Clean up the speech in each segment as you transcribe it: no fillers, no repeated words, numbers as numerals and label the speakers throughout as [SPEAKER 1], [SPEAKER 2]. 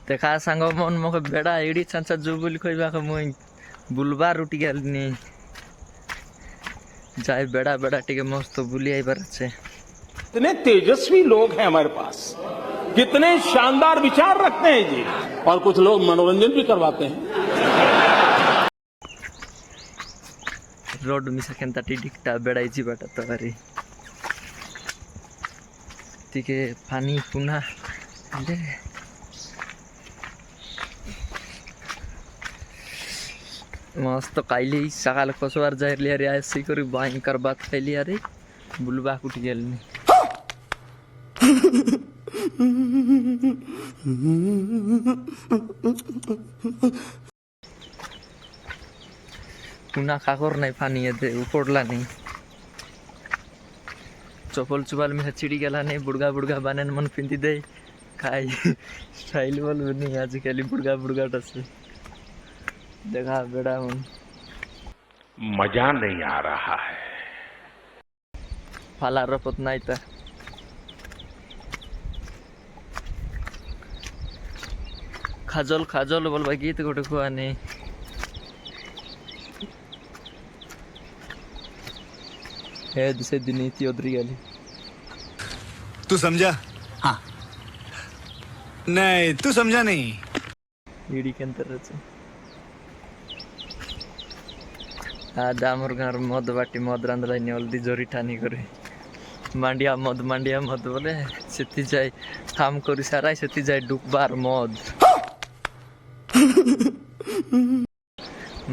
[SPEAKER 1] देखा सांग मन मक बेड़ा एडी चांचा जो बोली कहबा के मुई बुलबार उठी गेलनी जाए बेड़ा बेड़ा टिके मस्त बुली आइबार छे।
[SPEAKER 2] कितने तेजस्वी लोग हैं हमारे पास, कितने शानदार विचार रखते हैं जी, और कुछ लोग मनोरंजन भी करवाते हैं।
[SPEAKER 1] रोड मिसा केनता टिडिकटा बेड़ाई जीवाटा तवारी तिके पानी पुना दे मस्त काइली सकाल कसवार जाइरली अरे ऐसे करी भयंकर बात खाइली अरे बुलबा कुटी गेलनी पुना काकोर नहीं पानी दे उपड़ला नहीं चपल चुपाल में चिड़ी गेला नहीं बुड़गा बुड़गा बानन मन पिंदी दे खाई स्टाइल बोल नहीं आजकल बुड़गा बुड़गा टसे देखा बेड़ा मन
[SPEAKER 2] मजा नहीं आ रहा है।
[SPEAKER 1] फाला रपत नहीं था खाजल खाजल बोलबा गीत गोटे खुआ नहीं है दिसे दिन इतनी उधरी गली
[SPEAKER 3] तू समझा? हाँ नहीं तू समझा नहीं।
[SPEAKER 1] ईडी के अंतर रचे आज आमर घर मद बाटी मद रांधला हल्दी जोरी ठानी करे मांडिया मद बोले सेति जाए काम करी सारा सेति जाए डुकबार मद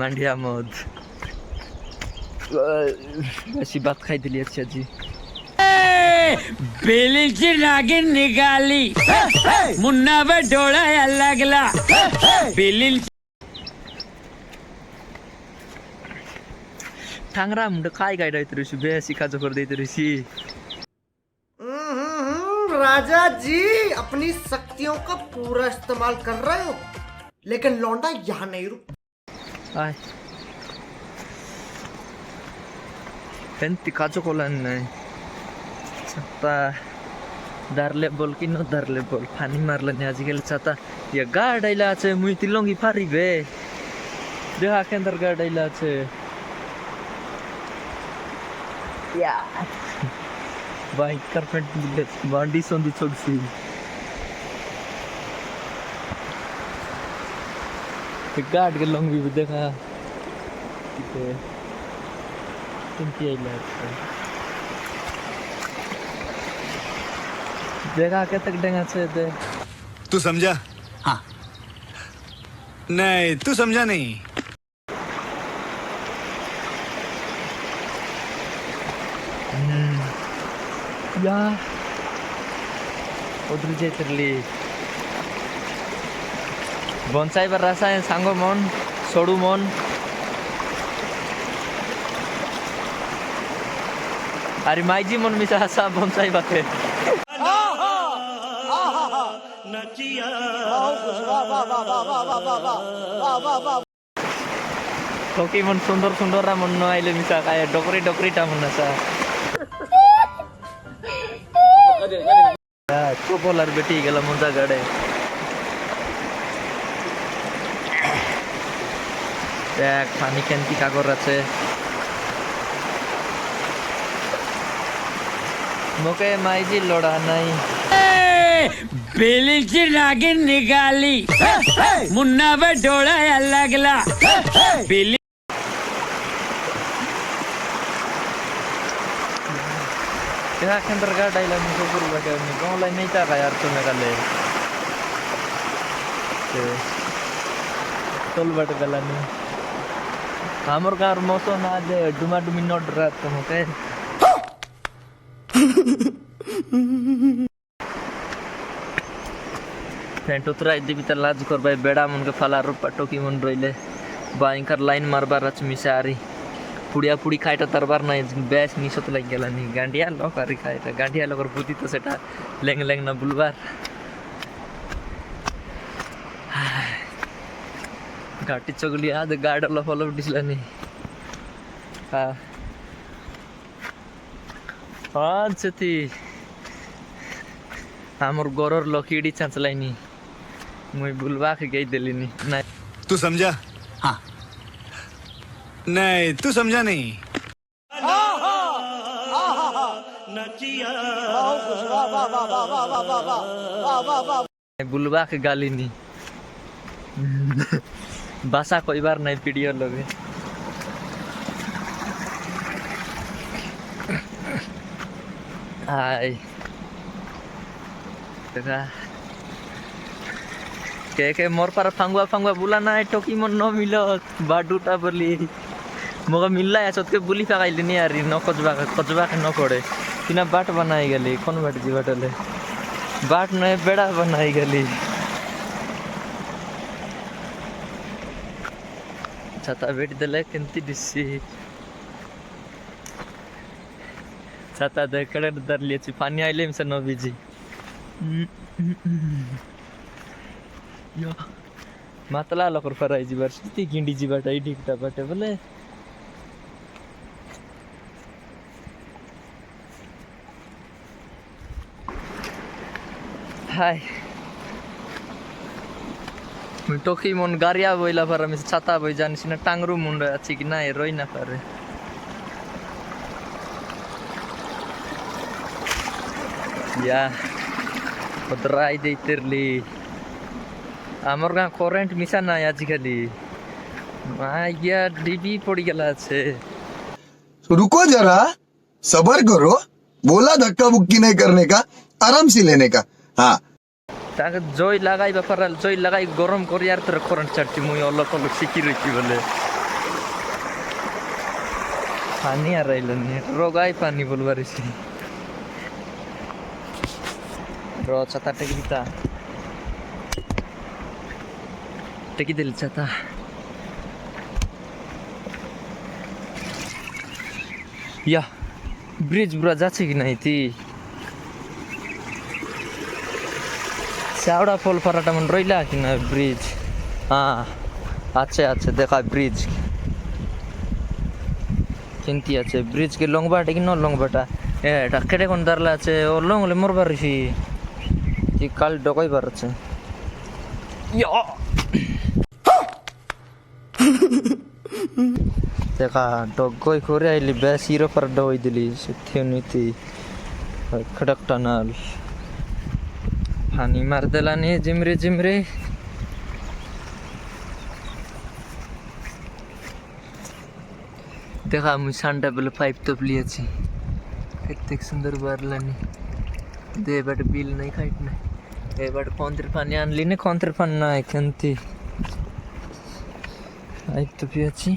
[SPEAKER 1] मांडिया मद ऐसी बात खाई दिली अच्छा जी
[SPEAKER 4] बेलीची नागिन निकाली मुन्ना पे डोळा लागला बेली
[SPEAKER 1] ठांगरा मुंड काय काय डायत ऋषि बेसी खाजो कर देत ऋषि
[SPEAKER 5] राजा जी अपनी शक्तियों का पूरा इस्तेमाल कर रहे हो लेकिन लौंडा यहाँ नहीं रुक
[SPEAKER 1] आय खाजो कोला नहीं छता दारले बोल कि न दारले बोल पानी मारले नहीं आजकल छता ये गाड़ैला छे मुई तिलंगी फारी बे देहा के अंदर गाड़ैला छे या भाई कारपेट मिले बांडी संदी छोड़सी गाड़ के लंग भी देखा देखा के तक डेंगा से दे
[SPEAKER 3] तू समझा? हाँ नहीं तू समझा नहीं।
[SPEAKER 1] या उधर जेतरली बॉन्साई पर रासा है सांगो मन सोडू मन अरे माइजी मन मिसा हसा बॉन्साई बाते कोकी मन सुंदर सुंदर रा मन न आइले मिसा काय डोकरी डोकरी टा मन नसा को बोलर बेटी गेला मुंजा गाडे देख पानी केनती कागर আছে मोके माइजी लोड़ा नहीं
[SPEAKER 4] बेलीची नागिन निकाली मुन्ना पे डोळा लागला बेली
[SPEAKER 1] क्या केंद्र का डायलॉग मुझे पूरा लगा नहीं गाँव लाइन नहीं था यार तुम्हें कल तोल बट गला नहीं हमर कार मौसम ना दे डुमा डुमी नोट रात तुम के फेंट उतरा इदी भीतर लाज कर भाई बेड़ा मन के फला रूप टोकी मन रोइले भयंकर लाइन मारबार रच मिसारी पुड़िया पुड़ी खाइटा तरबार नहीं बेस निशत लग गेला नहीं गांडिया लो करी खाइटा गांडिया लोकर बुद्धि तो सेटा लेंग लेंग ना बुलबार घाटी चगली आद गाडला फॉलो दिसला नहीं हां हां छती हमर गोरर लकीडी चांचलाइनी मुई बुलवा के गई दिली नहीं
[SPEAKER 3] तू समझा? हाँ। नहीं, तू समझा नहीं।
[SPEAKER 1] बुलवा के गाली नहीं बासा कोई बार नहीं पीड़ियो लोग हाय के मोर पर फंगुआ फंगुआ बुला ना है टोकी मन न मिलो बाडूटा बोली मग मिलला है के बुली पकाइली नहीं यार न खोजबा के न कोड़े किना बाट बनाई गली कौन बाट जी बाटले बाट नहीं बेड़ा बनाई गली छाता बेट दिले केंती दिसी छाता दे कड़े दर लिए पानी आइले से न बीजी यो मतला लकर फराई जी बार ती गिंडी जी बाटा इडिकटा बाटे बोले हाय टोकी मन गारिया बोइला पर मिस छाता बोइ जानी सिना टांगरू मुंडा अछि कि ना रोइ ना पारे या पतराई देतिरली आमर गाँ करेंट मिसा ना आजिकली या डीबी पड़ी गला छे
[SPEAKER 6] रुको जरा सबर करो बोला धक्का बुक्की नहीं करने का आराम से लेने का हाँ
[SPEAKER 1] ताके जोई लगाई बाफराल जोई लगाई गरम कर यार तर करंट चढ़ती मुई अलग अलग सिकी रही बोले पानी आ रही नहीं रोगाई पानी बोलवारी से रो छाता टेकिता टेकी दिल छाता या ब्रिज बुरा जाছে कि नहीं थी चावड़ा फल फराटा मन रहिला कि ना ब्रिज हाँ अच्छे अच्छे देखा ब्रिज केंती अच्छे ब्रिज के लंग बाटे कि न लंग बाटा ए डाकेटे कोन दारला अच्छे ओ लंग ले मरबार सी कि काल डकई बार अच्छे या देखा डगई करे आइली बेस हिरो पर डोई दिली सेथेनिती खडक टनल पानी मार देला नहीं जिमरे जिमरे देखा मुझे सांडा बोले पाइप तो लिए कितने सुंदर बारलानी दे बट बिल नहीं खाइटना ए बट कौंतर पानी आनली ने कौंतर पानी ना है पाइप तो भी अच्छी